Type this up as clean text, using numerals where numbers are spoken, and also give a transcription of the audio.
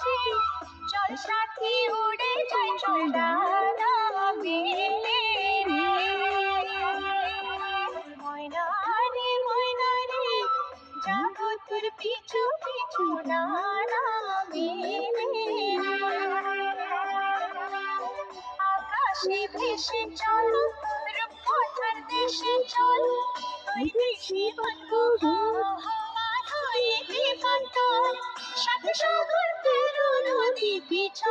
আকাশে, চল সাথী উড়ে যাই, চল ডানা মেলে রে। ময়না রে ময়না রে, যাবো তোর পিছু পিছু ডানা মেলে রে। আকাশে ভেসে চল, রূপকথার দেশে চল, ওই দেশে বন্ধু হাওয়ার হয়ে বিমান্তর, সাথে সাগর পেরো নদী পিছল।